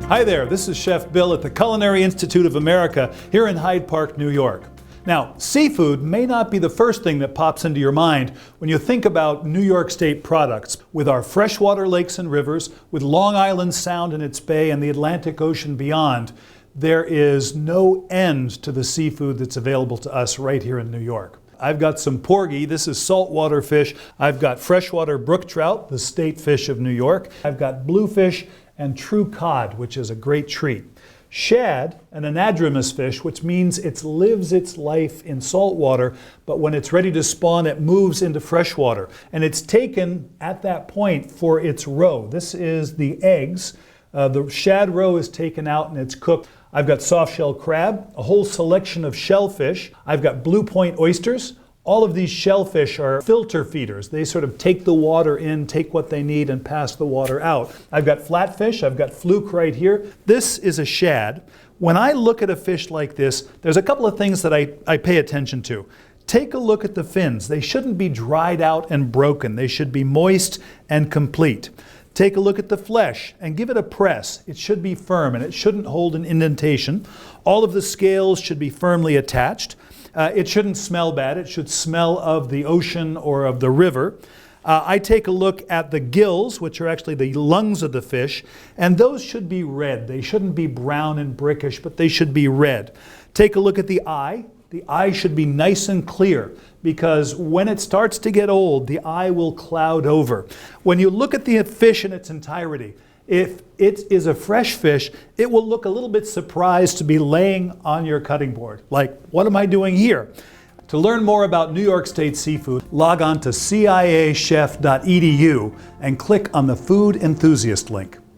Hi there, this is Chef Bill at the Culinary Institute of America here in Hyde Park, New York. Now, seafood may not be the first thing that pops into your mind when you think about New York State products. With our freshwater lakes and rivers, with Long Island Sound and its bay and the Atlantic Ocean beyond, there is no end to the seafood that's available to us right here in New York. I've got some porgy, this is saltwater fish. I've got freshwater brook trout, the state fish of New York. I've got bluefish and true cod, which is a great treat. Shad, an anadromous fish, which means it lives its life in salt water, but when it's ready to spawn, it moves into freshwater. And it's taken at that point for its roe. This is the eggs. The shad roe is taken out and it's cooked. I've got soft-shell crab, a whole selection of shellfish. I've got blue point oysters. All of these shellfish are filter feeders. They sort of take the water in, take what they need, and pass the water out. I've got flatfish. I've got fluke right here. This is a shad. When I look at a fish like this, there's a couple of things that I pay attention to. Take a look at the fins. They shouldn't be dried out and broken. They should be moist and complete. Take a look at the flesh and give it a press. It should be firm and it shouldn't hold an indentation. All of the scales should be firmly attached. It shouldn't smell bad. It should smell of the ocean or of the river. I take a look at the gills, which are actually the lungs of the fish, and those should be red. They shouldn't be brown and brickish, but they should be red. Take a look at the eye. The eye should be nice and clear because when it starts to get old, the eye will cloud over. When you look at the fish in its entirety, if it is a fresh fish, it will look a little bit surprised to be laying on your cutting board. Like, what am I doing here? To learn more about New York State seafood, log on to ciachef.edu and click on the Food Enthusiast link.